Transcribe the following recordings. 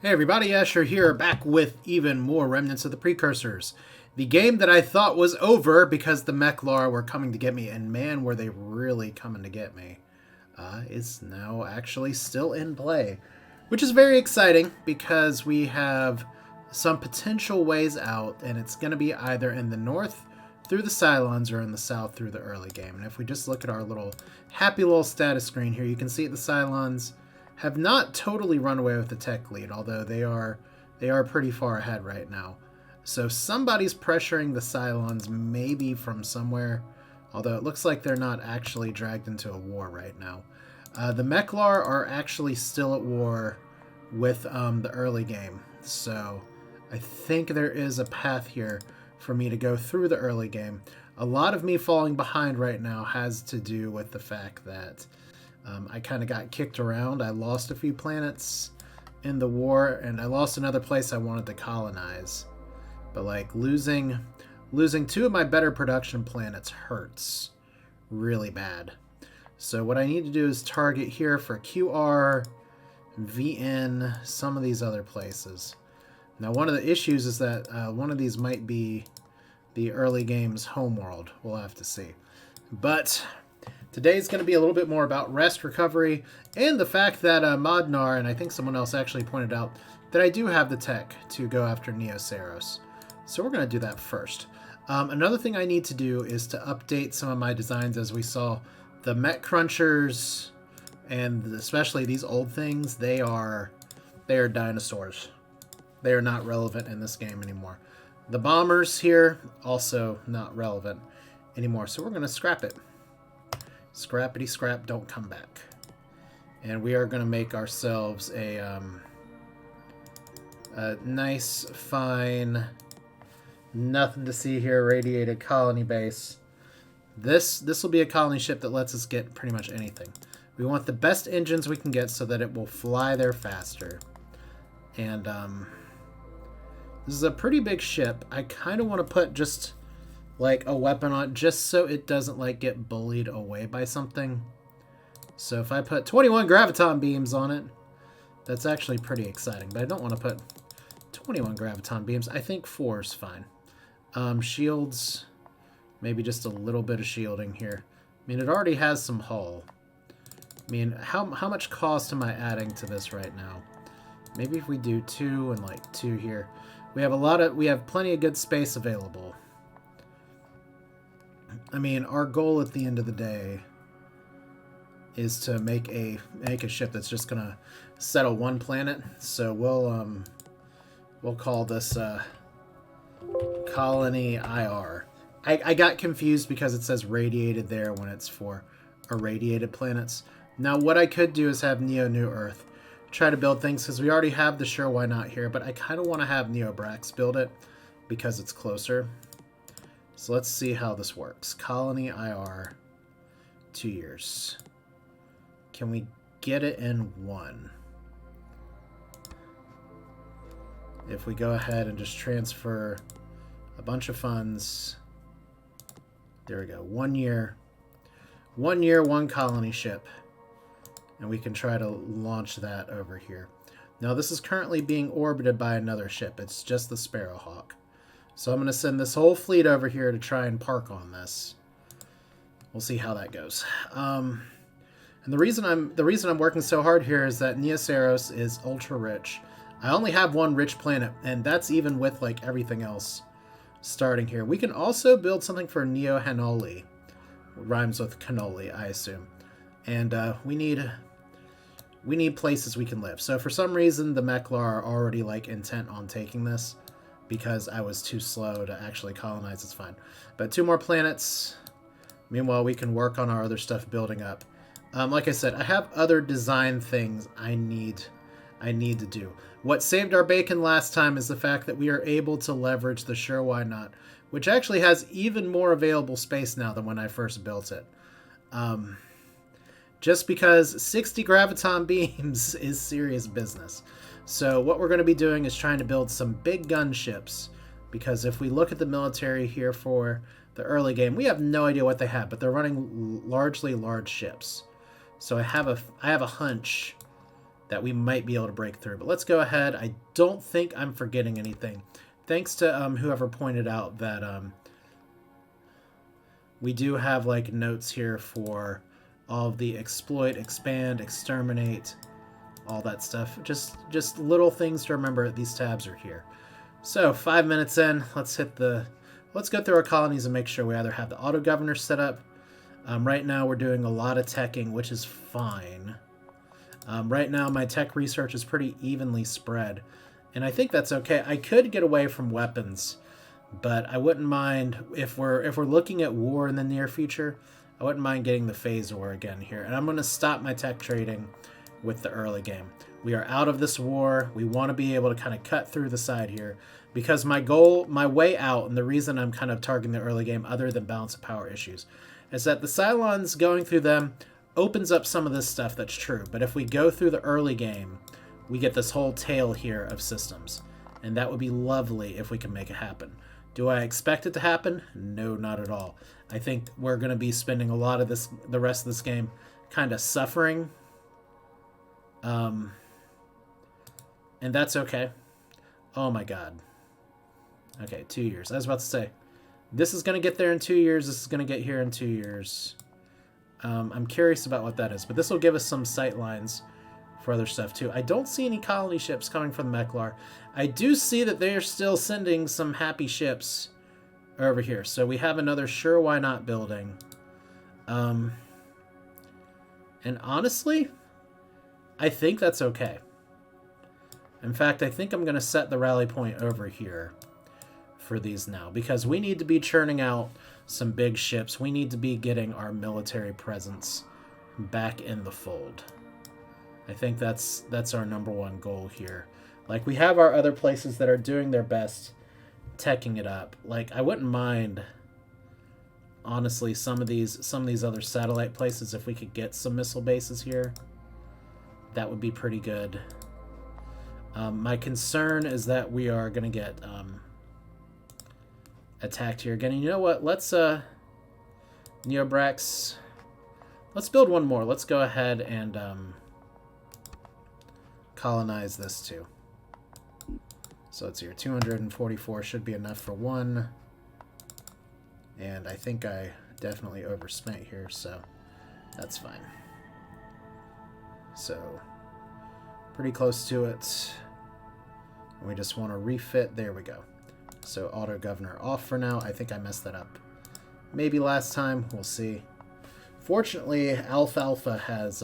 Hey everybody, Asher here, back with even more Remnants of the Precursors. The game that I thought was over because the Meklar were coming to get me, and man, were they really coming to get me, is now actually still in play. Which is very exciting because we have some potential ways out, and it's going to be either in the north through the Cylons or in the south through the early game. And if we just look at our happy little status screen here, you can see the Cylons have not totally run away with the tech lead, although they are pretty far ahead right now. So somebody's pressuring the Cylons maybe from somewhere, although it looks like they're not actually dragged into a war right now. The Meklar are actually still at war with the early game, so I think there is a path here for me to go through the early game. A lot of me falling behind right now has to do with the fact that I kind of got kicked around. I lost a few planets in the war, and I lost another place I wanted to colonize. But like losing two of my better production planets hurts really bad. So what I need to do is target here for QR, VN, some of these other places. Now one of the issues is that one of these might be the early game's homeworld. We'll have to see. But today's going to be a little bit more about rest, recovery, and the fact that Modnar, and I think someone else actually pointed out, that I do have the tech to go after Neoceros. So we're going to do that first. Another thing I need to do is to update some of my designs. As we saw, the Met Crunchers, and especially these old things, they are dinosaurs. They are not relevant in this game anymore. The bombers here, also not relevant anymore. So we're going to scrap it. Scrappity scrap, don't come back. And we are going to make ourselves a nice, fine, nothing to see here, radiated colony base. This will be a colony ship that lets us get pretty much anything. We want the best engines we can get so that it will fly there faster. And this is a pretty big ship. I kind of want to put just like a weapon on it, just so it doesn't like get bullied away by something. So if I put 21 graviton beams on it, that's actually pretty exciting. But I don't want to put 21 graviton beams. I think 4 is fine. Shields, maybe just a little bit of shielding here. I mean, it already has some hull. I mean, how much cost am I adding to this right now? Maybe if we do 2 and like 2 here, we have plenty of good space available. I mean, our goal at the end of the day is to make a ship that's just gonna settle one planet. So we'll call this Colony IR. I got confused because it says radiated there when it's for irradiated planets. Now what I could do is have Neo New Earth try to build things, because we already have the Sure Why Not here, but I kind of want to have Neo Brax build it because it's closer. So let's see how this works. Colony IR, 2 years. Can we get it in 1? If we go ahead and just transfer a bunch of funds. There we go. 1 year. 1 year, 1 colony ship. And we can try to launch that over here. Now this is currently being orbited by another ship. It's just the Sparrowhawk. So I'm going to send this whole fleet over here to try and park on this. We'll see how that goes. And the reason I'm working so hard here is that Neoceros is ultra rich. I only have 1 rich planet, and that's even with like everything else starting here. We can also build something for Neo Hanoli. Rhymes with cannoli, I assume. And we need places we can live. So for some reason, the Meklar are already like intent on taking this, because I was too slow to actually colonize. It's fine. But 2 more planets. Meanwhile, we can work on our other stuff building up. Like I said, I have other design things I need to do. What saved our bacon last time is the fact that we are able to leverage the Sure Why Not, which actually has even more available space now than when I first built it. Just because 60 graviton beams is serious business. So what we're going to be doing is trying to build some big gunships, because if we look at the military here for the early game, we have no idea what they have, but they're running largely large ships. So I have a hunch that we might be able to break through. But let's go ahead. I don't think I'm forgetting anything. Thanks to whoever pointed out that we do have like notes here for all of the exploit, expand, exterminate, all that stuff. Just little things to remember. These tabs are here. So 5 minutes in, let's go through our colonies and make sure we either have the auto governor set up. Right now we're doing a lot of teching, which is fine. Right now my tech research is pretty evenly spread, and I think that's okay. I could get away from weapons, but I wouldn't mind if we're looking at war in the near future. I wouldn't mind getting the phase war again here, and I'm going to stop my tech trading with the early game. We are out of this war. We want to be able to kind of cut through the side here, because my way out, and the reason I'm kind of targeting the early game other than balance of power issues, is that the Cylons going through them opens up some of this stuff. That's true, but if we go through the early game, we get this whole tail here of systems, and that would be lovely if we can make it happen. Do I expect it to happen? No, not at all. I think we're going to be spending a lot of the rest of this game kind of suffering. And that's okay. Oh my god. Okay, 2 years. I was about to say, this is going to get there in 2 years. This is going to get here in 2 years. I'm curious about what that is, but this will give us some sight lines for other stuff too. I don't see any colony ships coming from the Meklar. I do see that they are still sending some happy ships over here. So we have another sure why not building. And honestly, I think that's okay. In fact, I think I'm going to set the rally point over here for these now, because we need to be churning out some big ships. We need to be getting our military presence back in the fold. I think that's our number one goal here. Like, we have our other places that are doing their best teching it up. Like, I wouldn't mind, honestly, some of these other satellite places, if we could get some missile bases here. That would be pretty good. My concern is that we are going to get attacked here again. And you know what? Let's Neobrax. Let's build one more. Let's go ahead and colonize this too. So let's see here. 244 should be enough for one. And I think I definitely overspent here, so that's fine. So pretty close to it. And we just want to refit. There we go. So auto governor off for now. I think I messed that up. Maybe last time. We'll see. Fortunately, Alfalfa has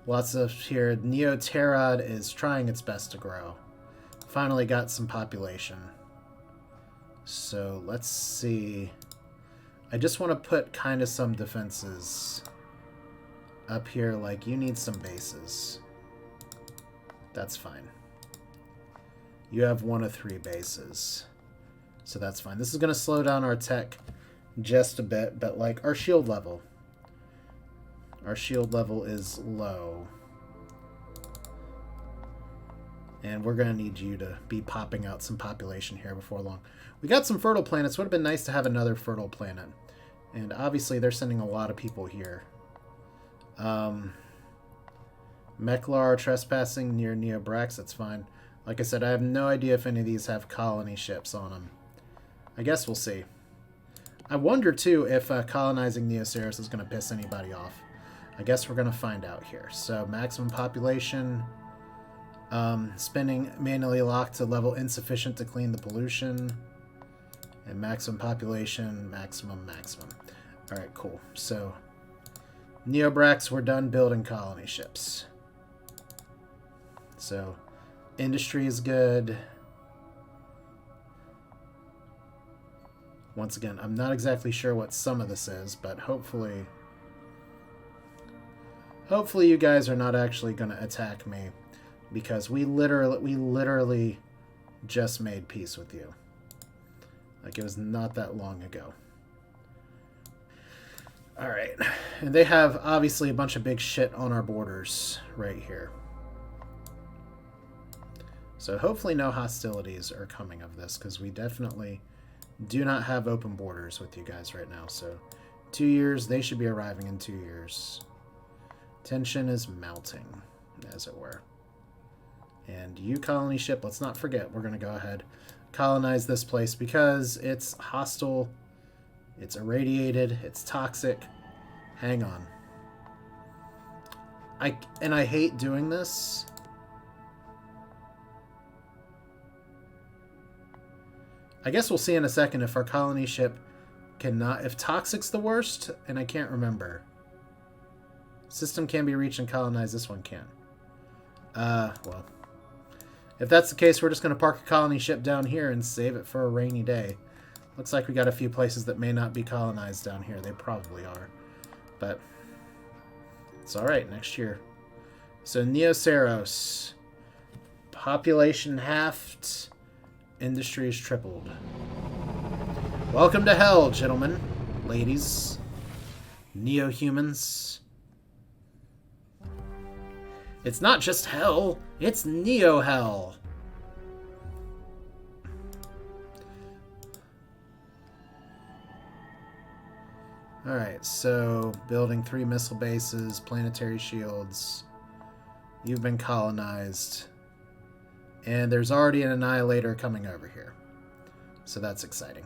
lots of here. Neoterod is trying its best to grow. Finally got some population. So let's see. I just want to put kind of some defenses up here. Like, you need some bases. That's fine. You have 1 of 3 bases. So that's fine. This is going to slow down our tech just a bit, but like our shield level. Our shield level is low. And we're going to need you to be popping out some population here before long. We got some fertile planets. Would have been nice to have another fertile planet. And obviously they're sending a lot of people here. Meklar trespassing near Neobrax. That's fine. Like I said, I have no idea if any of these have colony ships on them. I guess we'll see. I wonder, too, if colonizing Neoceros is going to piss anybody off. I guess we're going to find out here. So, maximum population. Spinning manually locked to level insufficient to clean the pollution. And maximum population, maximum. Alright, cool. So, Neobrax, we're done building colony ships. So, industry is good. Once again, I'm not exactly sure what some of this is, but hopefully you guys are not actually going to attack me, because we literally just made peace with you. Like, it was not that long ago. Alright, and they have obviously a bunch of big shit on our borders right here. So hopefully no hostilities are coming of this, because we definitely do not have open borders with you guys right now. So 2 years, they should be arriving in 2 years. Tension is mounting, as it were. And you colony ship, let's not forget, we're going to go ahead colonize this place because it's hostile, it's irradiated, it's toxic. Hang on. I hate doing this. I guess we'll see in a second if our colony ship cannot... If toxic's the worst, and I can't remember. System can be reached and colonized. This one can. Well. If that's the case, we're just going to park a colony ship down here and save it for a rainy day. Looks like we got a few places that may not be colonized down here. They probably are. But it's alright, next year. So, Neoceros. Population halved. Industries tripled. Welcome to hell, gentlemen, ladies, neo-humans. It's not just hell, it's neo-hell. Alright, so building 3 missile bases, planetary shields. You've been colonized. And there's already an annihilator coming over here. So that's exciting.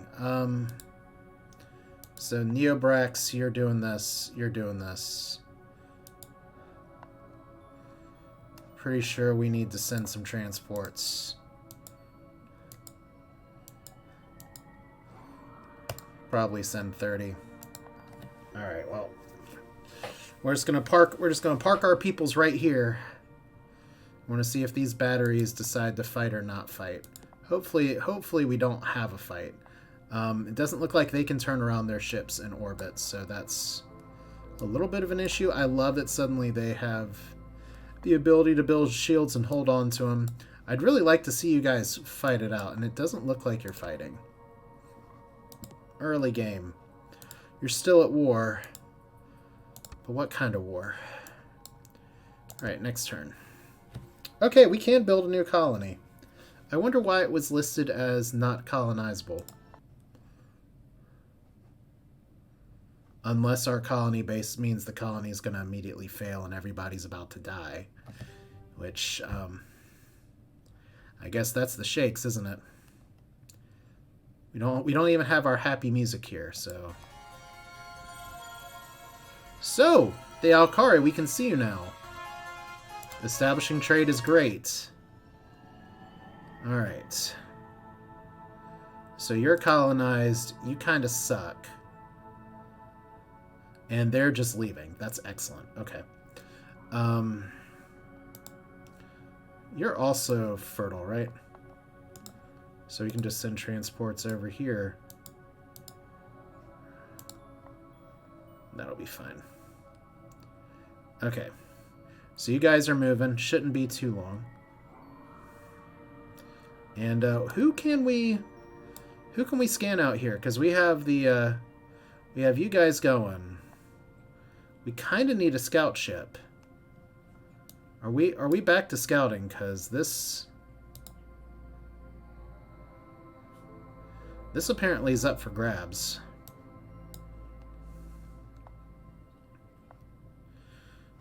So Neobrax, you're doing this. You're doing this. Pretty sure we need to send some transports. Probably send 30. Alright, well. We're just gonna park our peoples right here. I want to see if these batteries decide to fight or not fight. Hopefully we don't have a fight. It doesn't look like they can turn around their ships in orbit, so that's a little bit of an issue. I love that suddenly they have the ability to build shields and hold on to them. I'd really like to see you guys fight it out, and it doesn't look like you're fighting. Early game. You're still at war. But what kind of war? Alright, next turn. Okay, we can build a new colony. I wonder why it was listed as not colonizable. Unless our colony base means the colony is going to immediately fail and everybody's about to die. Which, I guess that's the shakes, isn't it? We don't even have our happy music here, so... So, the Alkari, we can see you now. Establishing trade is great. Alright. So you're colonized. You kind of suck. And they're just leaving. That's excellent. Okay. You're also fertile, right? So you can just send transports over here. That'll be fine. Okay. So you guys are moving. Shouldn't be too long. And who can we scan out here? Because we have the we have you guys going. We kind of need a scout ship. Are we back to scouting? Because this apparently is up for grabs.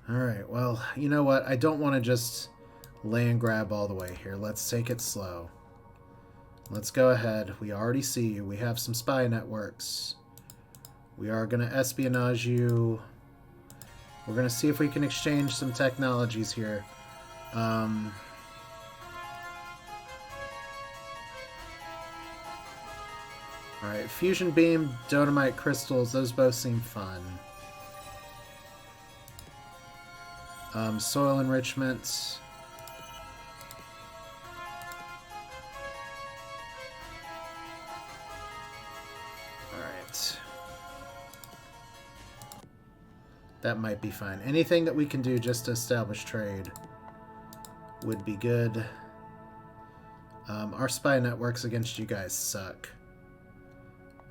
Alright, well, you know what? I don't want to just land grab all the way here. Let's take it slow. Let's go ahead. We already see you. We have some spy networks. We are going to espionage you. We're going to see if we can exchange some technologies here. Alright, fusion beam, dodomite crystals, those both seem fun. Soil enrichment. Alright. That might be fine. Anything that we can do just to establish trade would be good. Our spy networks against you guys suck.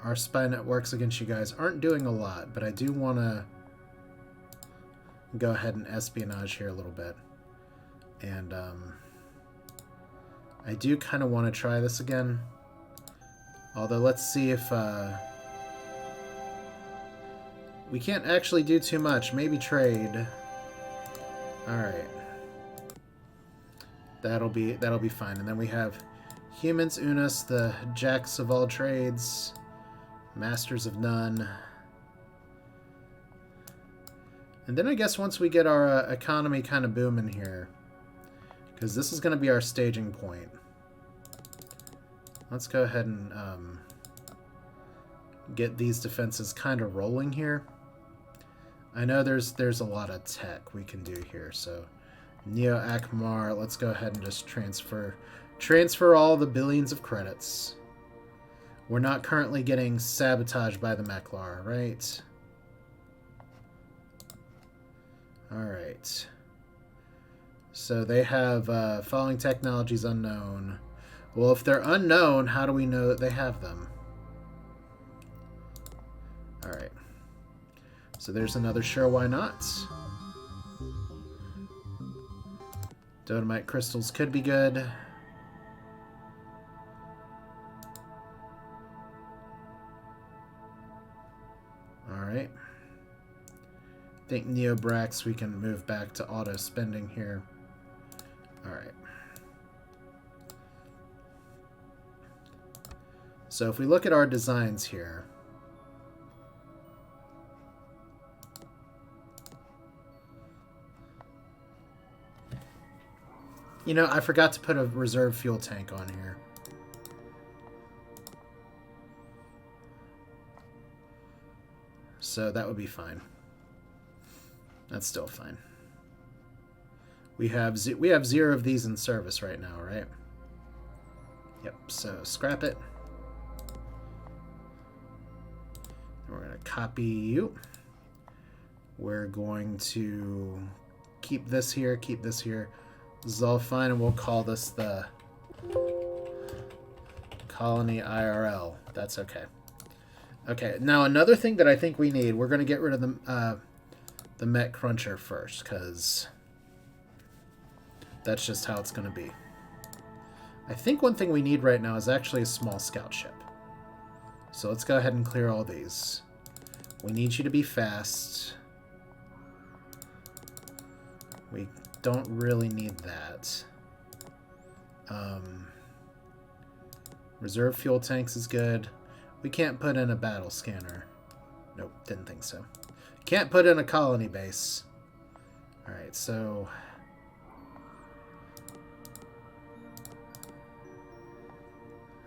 Our spy networks against you guys aren't doing a lot, but I do want to go ahead and espionage here a little bit. And I do kind of want to try this again. Although let's see if we can't actually do too much. Maybe trade. Alright. That'll be fine. And then we have humans, Unis, the jacks of all trades, masters of none. And then I guess once we get our economy kind of booming here, because this is going to be our staging point. Let's go ahead and get these defenses kind of rolling here. I know there's a lot of tech we can do here, so Neo Akmar, let's go ahead and just transfer all the billions of credits. We're not currently getting sabotaged by the Meklar, right? Alright. So they have following technologies unknown. Well, if they're unknown, how do we know that they have them? Alright. So there's another sure why not. Dominate crystals could be good. Alright. I think Neobrax we can move back to auto spending here. Alright. So if we look at our designs here, you know, I forgot to put a reserve fuel tank on here. So that would be fine. That's still fine. We have 0 of these in service right now, right? Yep, so scrap it. We're going to copy you. We're going to keep this here, keep this here. This is all fine, and we'll call this the Colony IRL. That's okay. Okay, now another thing that I think we need, we're going to get rid of the Met Cruncher first, because that's just how it's going to be. I think one thing we need right now is actually a small scout ship. So let's go ahead and clear all these. We need you to be fast. We don't really need that. Reserve fuel tanks is good. We can't put in a battle scanner. Nope, didn't think so. Can't put in a colony base. Alright, so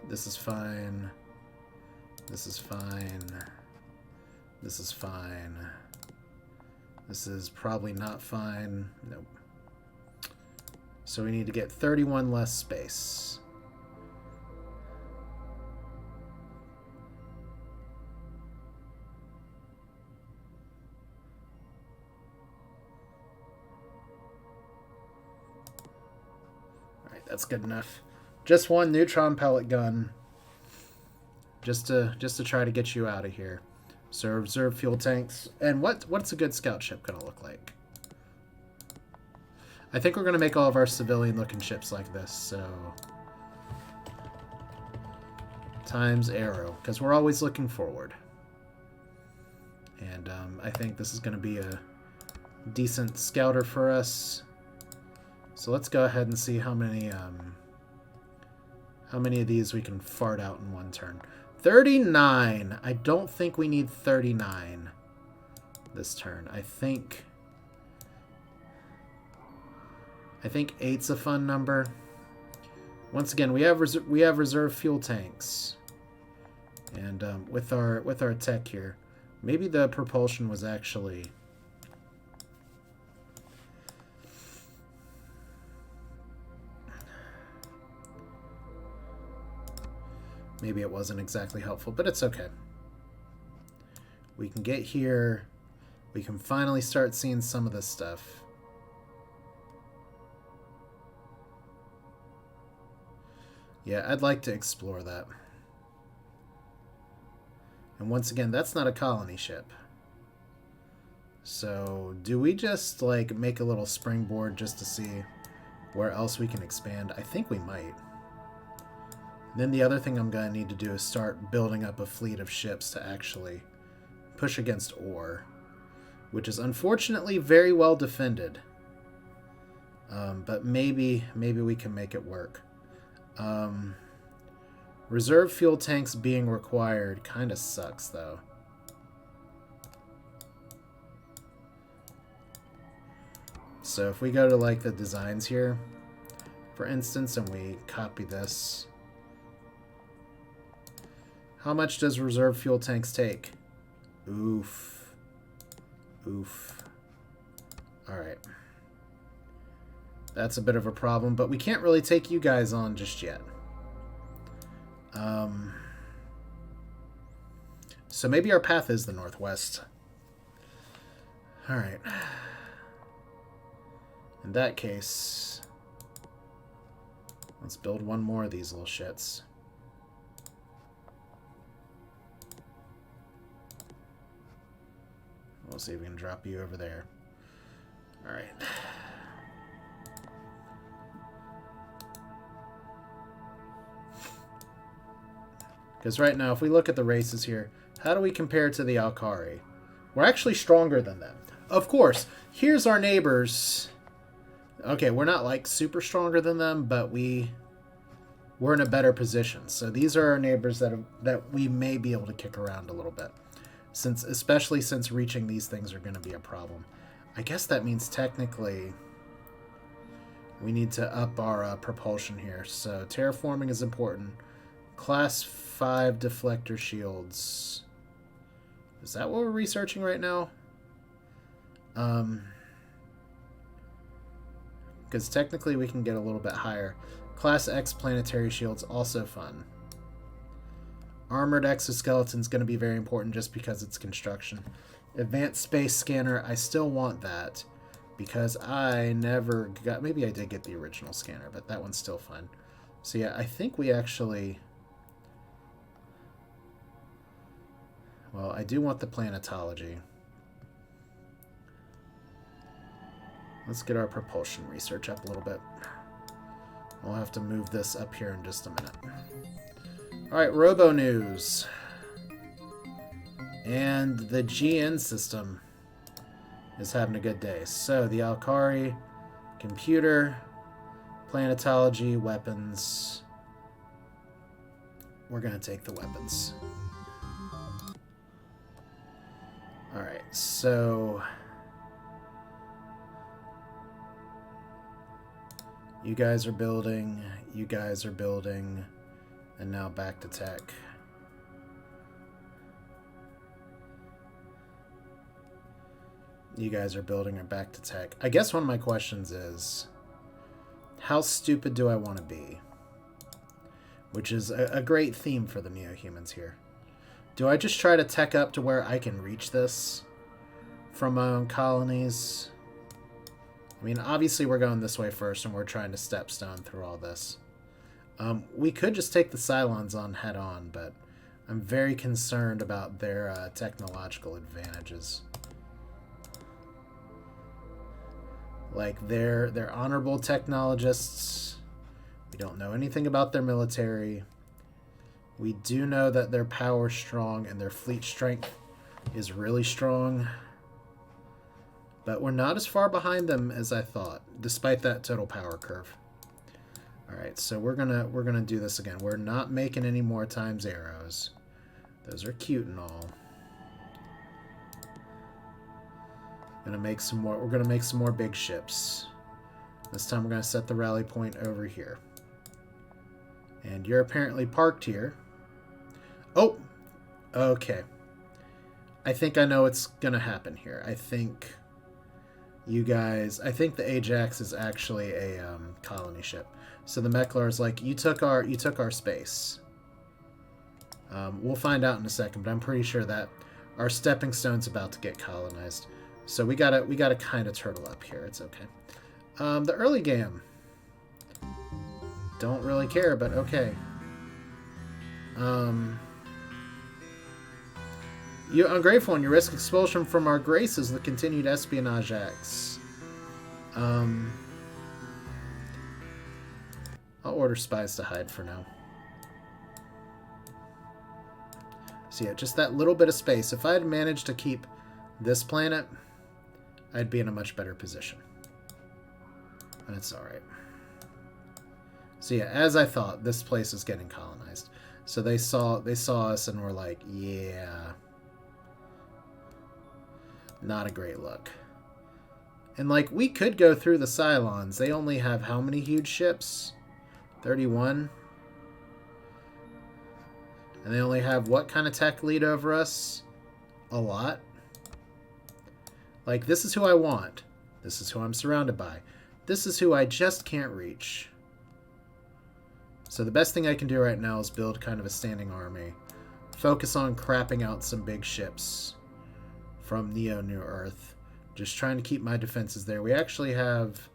this is fine. This is fine. This is fine. This is probably not fine. Nope. So we need to get 31 less space. Alright, that's good enough. Just one neutron pellet gun. Just to try to get you out of here. So reserve fuel tanks. And what's a good scout ship gonna look like? I think we're gonna make all of our civilian looking ships like this, so times arrow, because we're always looking forward. And I think this is gonna be a decent scouter for us. So let's go ahead and see how many of these we can fart out in one turn. 39. I don't think we need 39 this turn. I think 8's a fun number. Once again, we have reserve fuel tanks, and with our tech here, maybe the propulsion was actually. Maybe it wasn't exactly helpful, but it's okay. We can get here. We can finally start seeing some of this stuff. Yeah, I'd like to explore that. And once again, that's not a colony ship. So, do we just, like, make a little springboard just to see where else we can expand? I think we might. Then the other thing I'm going to need to do is start building up a fleet of ships to actually push against ore, which is unfortunately very well defended. But maybe we can make it work. Reserve fuel tanks being required kind of sucks, though. So if we go to, like, the designs here, for instance, and we copy this, how much does reserve fuel tanks take? Oof. Oof. Alright. That's a bit of a problem, but we can't really take you guys on just yet. So maybe our path is the northwest. Alright. In that case, let's build one more of these little shits. We'll see if we can drop you over there. Alright. Because right now, if we look at the races here, how do we compare to the Alkari? We're actually stronger than them. Of course, here's our neighbors. Okay, we're not like super stronger than them, but we're in a better position. So these are our neighbors that we may be able to kick around a little bit. Especially since reaching these things are going to be a problem. I guess that means technically we need to up our propulsion here. So terraforming is important. Class 5 deflector shields. Is that what we're researching right now? Because technically we can get a little bit higher. Class X planetary shields, also fun. Armored exoskeleton is going to be very important just because it's construction. Advanced space scanner, I still want that. Because I never got... Maybe I did get the original scanner, but that one's still fun. So yeah, I think we actually... Well, I do want the planetology. Let's get our propulsion research up a little bit. We'll have to move this up here in just a minute. Alright, Robo News. And the GN system is having a good day. So, the Alkari, computer, planetology, weapons. We're going to take the weapons. Alright, so... You guys are building, and now back to tech. You guys are building or back to tech. I guess one of my questions is, how stupid do I want to be? Which is a great theme for the neo-humans here. Do I just try to tech up to where I can reach this from my own colonies? I mean, obviously we're going this way first, and we're trying to stepstone through all this. We could just take the Cylons on head-on, but I'm very concerned about their technological advantages. Like, they're honorable technologists. We don't know anything about their military. We do know that their power's strong, and their fleet strength is really strong. But we're not as far behind them as I thought, despite that total power curve. Alright, so we're gonna do this again. We're not making any more times arrows. Those are cute and all. Gonna make some more. We're gonna make some more big ships. This time we're gonna set the rally point over here. And you're apparently parked here. Oh, okay. I think I know what's gonna happen here. I think you guys... I think the Ajax is actually a colony ship. So the Meklar is like, you took our space. We'll find out in a second, but I'm pretty sure that our stepping stone's about to get colonized. So we gotta kind of turtle up here. It's okay. The early game. Don't really care, but okay. You ungrateful one. You risk expulsion from our graces with continued espionage acts. I'll order spies to hide for now. So yeah, just that little bit of space. If I had managed to keep this planet, I'd be in a much better position. And it's alright. So yeah, as I thought, this place is getting colonized. So they saw us and were like, yeah. Not a great look. And like, we could go through the Cylons. They only have how many huge ships? 31? And they only have what kind of tech lead over us? A lot. Like, this is who I want. This is who I'm surrounded by. This is who I just can't reach. So the best thing I can do right now is build kind of a standing army. Focus on crapping out some big ships from Neo New Earth. Just trying to keep my defenses there. We actually have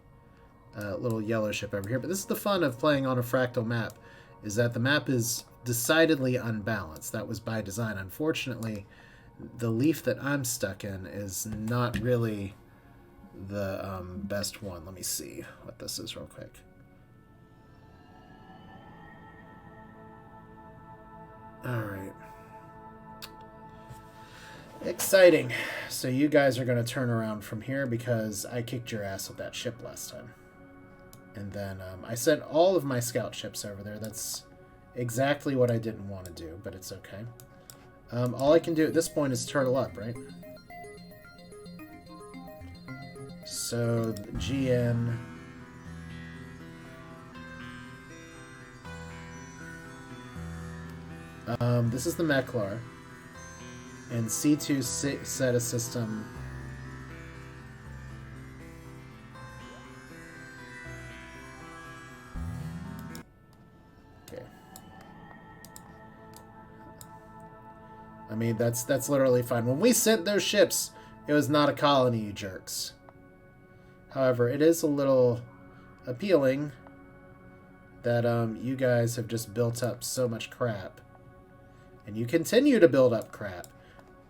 a little yellow ship over here. But this is the fun of playing on a fractal map, is that the map is decidedly unbalanced. That was by design. Unfortunately, the leaf that I'm stuck in is not really the best one. Let me see what this is real quick. Alright. Exciting. So you guys are going to turn around from here because I kicked your ass with that ship last time. And then I sent all of my scout ships over there. That's exactly what I didn't want to do, but it's okay. All I can do at this point is turtle up, right? So, GN... this is the Meklar. And C2 set a system... Okay. I mean, that's literally fine. When we sent those ships, it was not a colony, you jerks. However, it is a little appealing that you guys have just built up so much crap. And you continue to build up crap.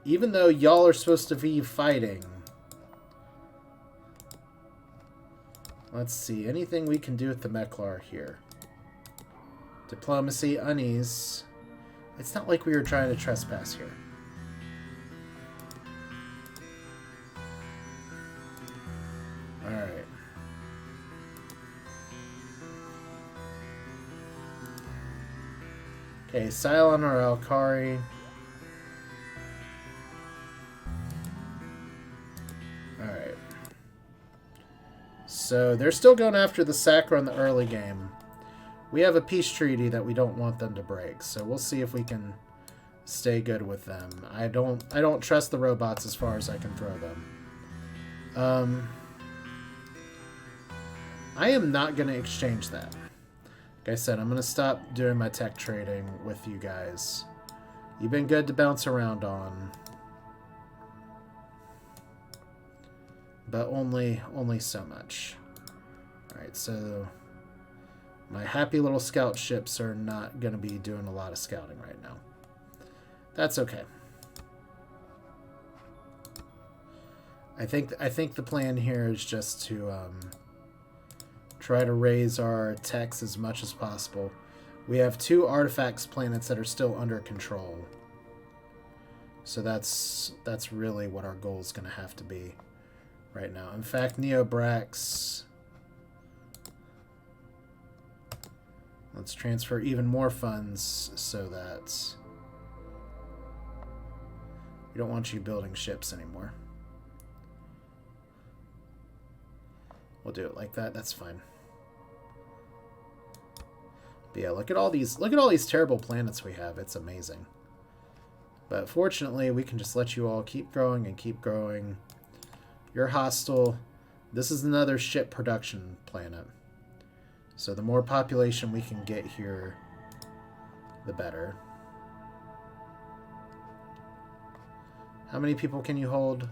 Even though y'all are supposed to be fighting. Let's see. Anything we can do with the Meklar here? Diplomacy, unease. It's not like we were trying to trespass here. Alright. Okay, Cylon or Alkari. Alright. So, they're still going after the Sacra in the early game. We have a peace treaty that we don't want them to break, so we'll see if we can stay good with them. I don't trust the robots as far as I can throw them. I am not going to exchange that. Like I said, I'm going to stop doing my tech trading with you guys. You've been good to bounce around on. But only so much. Alright, so my happy little scout ships are not going to be doing a lot of scouting right now. That's okay. I think the plan here is just to try to raise our techs as much as possible. We have 2 artifacts planets that are still under control. So that's really what our goal is going to have to be right now. In fact, Neobrax... Let's transfer even more funds so that we don't want you building ships anymore. We'll do it like that. That's fine. But yeah, look at all these terrible planets we have. It's amazing. But fortunately, we can just let you all keep growing and keep growing. You're hostile. This is another ship production planet. So the more population we can get here, the better. How many people can you hold?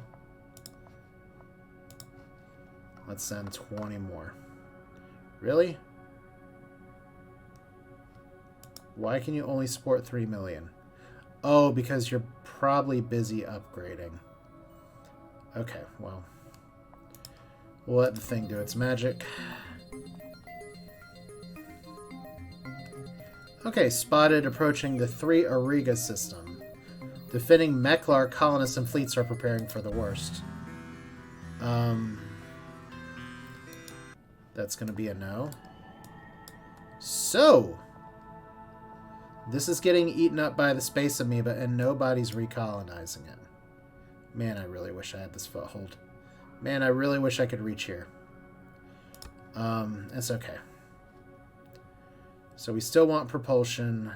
Let's send 20 more. Really? Why can you only support 3 million? Oh, because you're probably busy upgrading. Okay, well. We'll let the thing do its magic. Okay, spotted approaching the 3 Auriga system. Defending Meklar colonists and fleets are preparing for the worst. That's going to be a no. So, this is getting eaten up by the space amoeba, and nobody's recolonizing it. Man, I really wish I had this foothold. Man, I really wish I could reach here. It's okay. So we still want propulsion.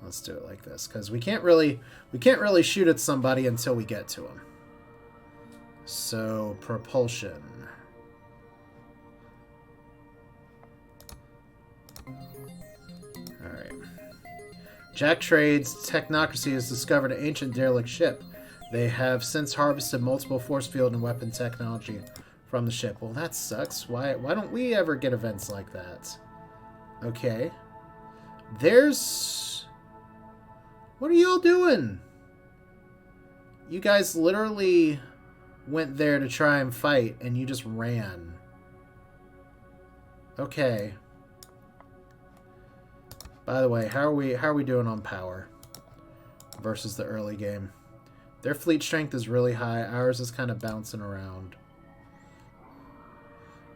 Let's do it like this, because we can't really shoot at somebody until we get to them. So propulsion. All right. Jack Trade's technocracy has discovered an ancient derelict ship. They have since harvested multiple force field and weapon technology from the ship. Well, that sucks. Why don't we ever get events like that? Okay. There's... What are y'all doing? You guys literally went there to try and fight, and you just ran. Okay. By the way, how are we doing on power versus the early game? Their fleet strength is really high. Ours is kind of bouncing around.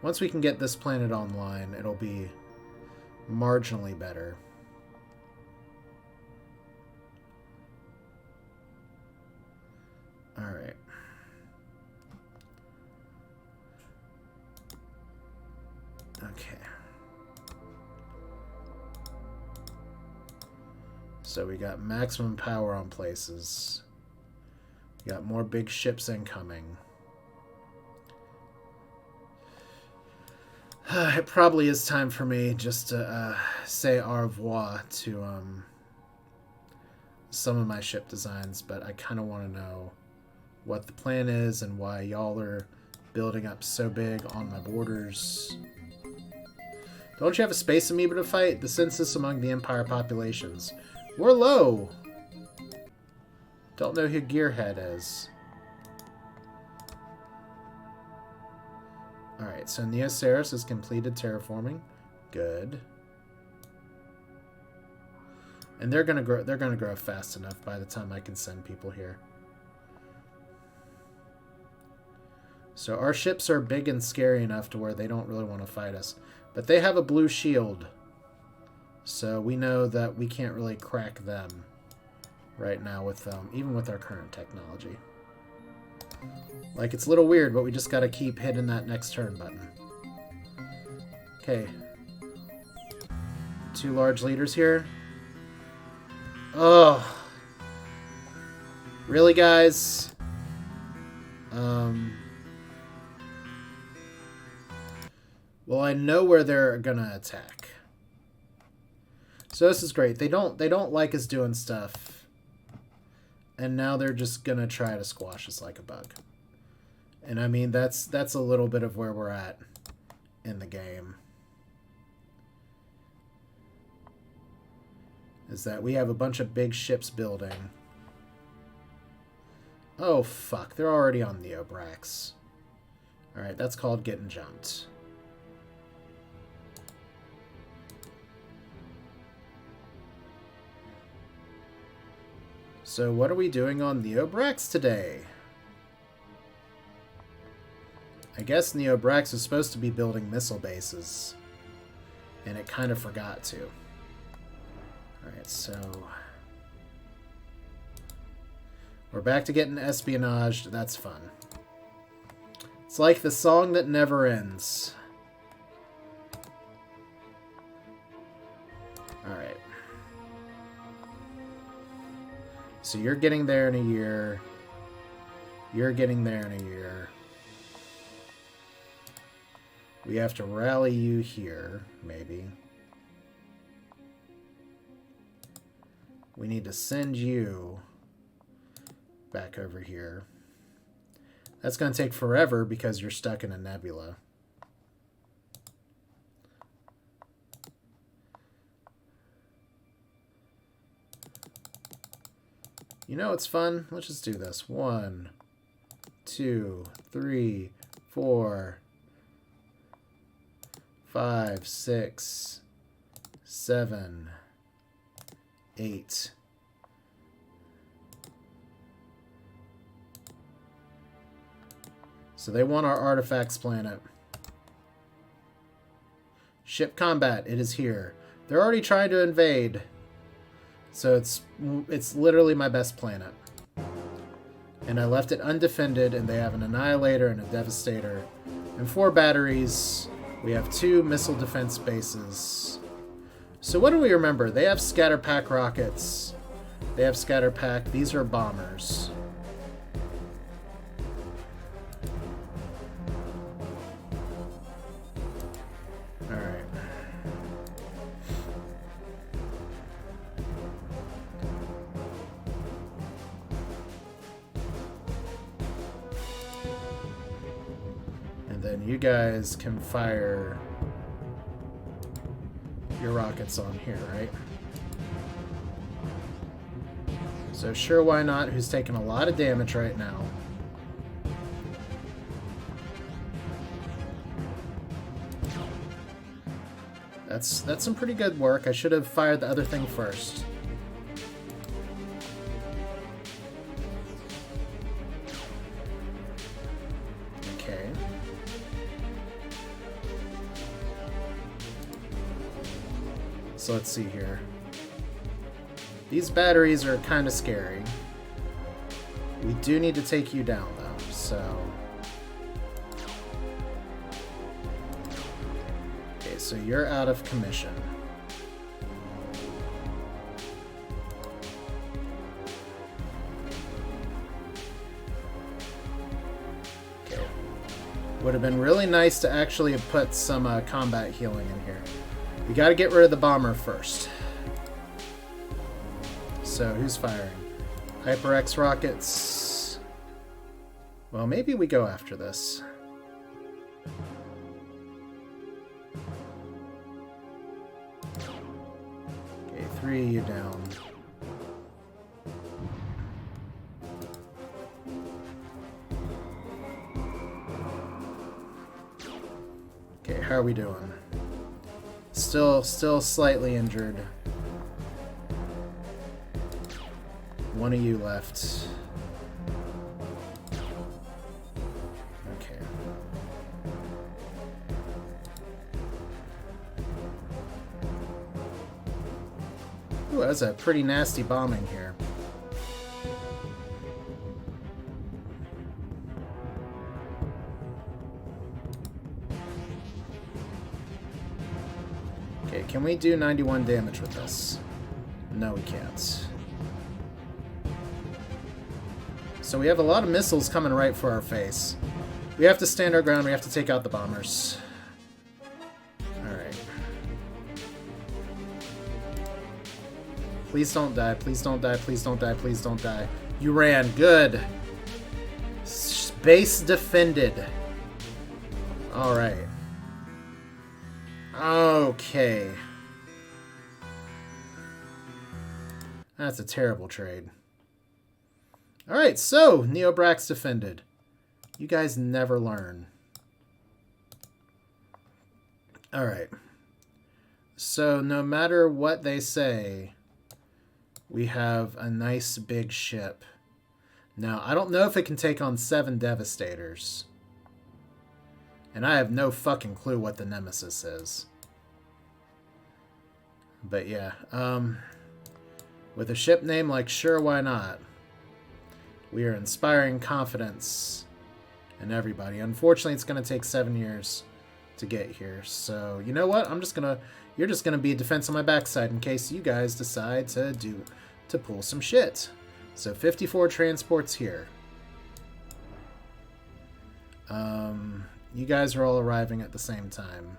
Once we can get this planet online, it'll be marginally better. All right. Okay. So we got maximum power on places. We got more big ships incoming. It probably is time for me just to say au revoir to some of my ship designs, but I kind of want to know what the plan is and why y'all are building up so big on my borders. Don't you have a space amoeba to fight? The census among the Empire populations. We're low. Don't know who Gearhead is. Alright, so Neoceros has completed terraforming. Good. And they're gonna grow fast enough by the time I can send people here. So our ships are big and scary enough to where they don't really want to fight us. But they have a blue shield. So we know that we can't really crack them right now with them, even with our current technology. Like, it's a little weird, but we just gotta keep hitting that next turn button. Okay. 2 large leaders here. Oh. Really, guys? Well, I know where they're gonna attack. So this is great. They don't like us doing stuff. And now they're just gonna try to squash us like a bug. And I mean, that's a little bit of where we're at in the game. Is that we have a bunch of big ships building. Oh, fuck. They're already on Neobrax. Alright, that's called getting jumped. So what are we doing on Neobrax today? I guess Neobrax was supposed to be building missile bases. And it kind of forgot to. Alright, so... we're back to getting espionaged. That's fun. It's like the song that never ends. Alright. So you're getting there in a year. You're getting there in a year. We have to rally you here, maybe. We need to send you back over here. That's going to take forever because you're stuck in a nebula. You know what's fun? Let's just do this. 1, 2, 3, 4, 5, 6, 7, 8. So they want our artifacts planet. Ship combat, it is here. They're already trying to invade. So it's literally my best planet. And I left it undefended, and they have an Annihilator and a Devastator. And 4 batteries. We have 2 missile defense bases. So what do we remember? They have scatter pack rockets. They have scatter pack. These are bombers. Alright. And then you guys can fire your rockets on here, right? So sure, why not? Who's taking a lot of damage right now. That's some pretty good work. I should have fired the other thing first. Okay. So let's see here. These batteries are kind of scary. We do need to take you down, though, so... Okay, so you're out of commission. Okay. Would have been really nice to actually have put some combat healing in here. We gotta get rid of the bomber first. So, who's firing? HyperX rockets. Well, maybe we go after this. Okay, 3 you down. Okay, how are we doing? Still slightly injured. 1 of you left. Okay. Ooh, that's a pretty nasty bombing here. Okay, can we do 91 damage with this? No, we can't. So we have a lot of missiles coming right for our face. We have to stand our ground. We have to take out the bombers. Alright. Please don't die. Please don't die. Please don't die. Please don't die. You ran. Good. Base defended. Alright. Okay. That's a terrible trade. Alright, so, Neobrax defended. You guys never learn. Alright. So, no matter what they say, we have a nice big ship. Now, I don't know if it can take on 7 Devastators. And I have no fucking clue what the Nemesis is. But yeah, with a ship name like Sure Why Not, we are inspiring confidence in everybody. Unfortunately, it's going to take 7 years to get here. So, you know what? You're just going to be a defense on my backside in case you guys decide to pull some shit. So, 54 transports here. You guys are all arriving at the same time.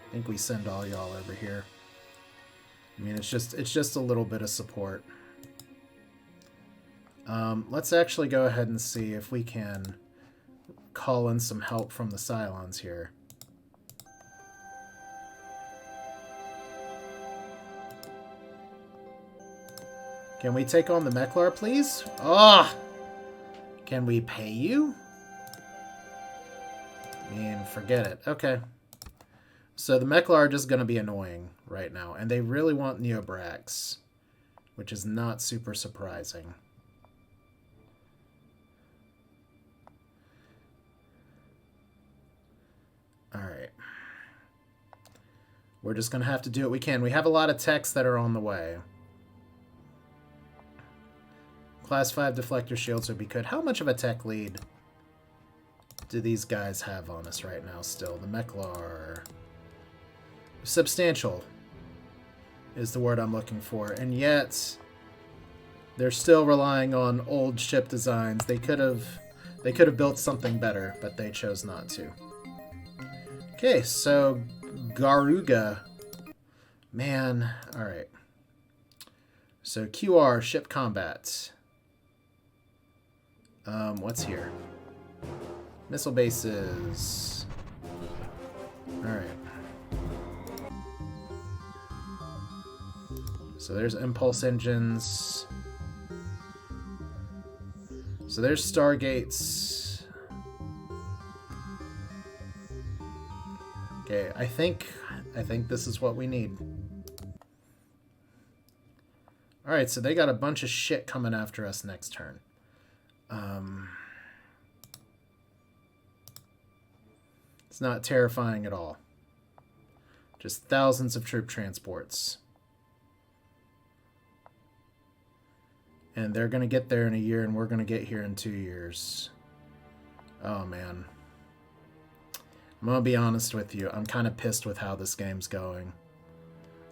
I think we send all y'all over here. I mean, it's just a little bit of support. Let's actually go ahead and see if we can call in some help from the Cylons here. Can we take on the Meklar, please? Ah! Can we pay you? I mean, forget it. Okay. So the Meklar are just going to be annoying right now. And they really want Neobrax, which is not super surprising. Alright. We're just going to have to do what we can. We have a lot of techs that are on the way. Class 5 deflector shields would be good. How much of a tech lead do these guys have on us right now still? The Meklar. Substantial is the word I'm looking for. And yet, they're still relying on old ship designs. They could have built something better, but they chose not to. Okay, so Garuga. Man, alright. So QR, ship combat. What's here? Missile bases. Alright. So there's impulse engines. So there's stargates. Okay, I think this is what we need. Alright, so they got a bunch of shit coming after us next turn. It's not terrifying at all. Just thousands of troop transports. And they're going to get there in a year, and we're going to get here in 2 years. Oh, man. I'm going to be honest with you. I'm kind of pissed with how this game's going.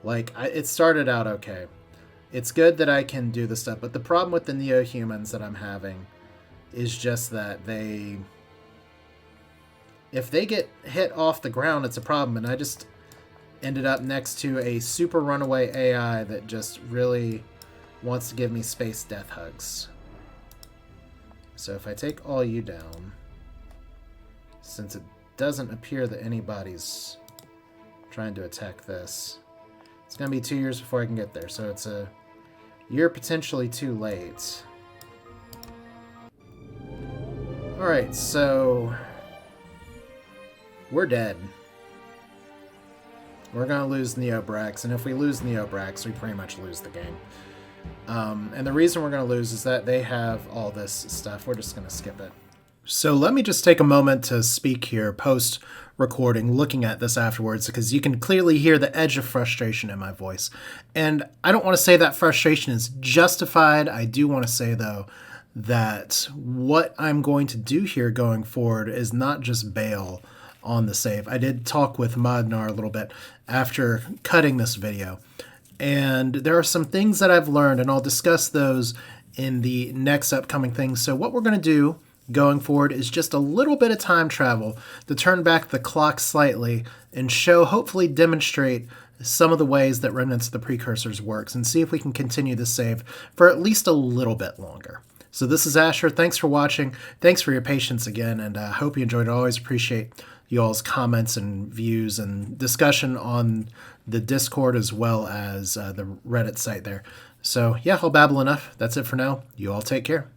Like, it started out okay. It's good that I can do this stuff, but the problem with the neo-humans that I'm having is just that if they get hit off the ground, it's a problem, and I just ended up next to a super runaway AI that just really wants to give me space death hugs. So if I take all you down, since it doesn't appear that anybody's trying to attack this, it's going to be 2 years before I can get there, so it's a year potentially too late. Alright, so we're dead. We're going to lose Neobrax, and if we lose Neobrax, we pretty much lose the game. And the reason we're going to lose is that they have all this stuff. We're just going to skip it. So let me just take a moment to speak here post-recording, looking at this afterwards, because you can clearly hear the edge of frustration in my voice. And I don't want to say that frustration is justified. I do want to say, though, that what I'm going to do here going forward is not just bail on the save. I did talk with Modnar a little bit after cutting this video, and there are some things that I've learned, and I'll discuss those in the next upcoming things. So what we're going to do going forward is just a little bit of time travel to turn back the clock slightly and hopefully demonstrate some of the ways that Remnants of the Precursors works, and see if we can continue this save for at least a little bit longer. So this is Asher. Thanks for watching. Thanks for your patience again, and I hope you enjoyed it. I always appreciate you all's comments and views and discussion on the Discord as well as the Reddit site there. So yeah, I'll babble enough. That's it for now. You all take care.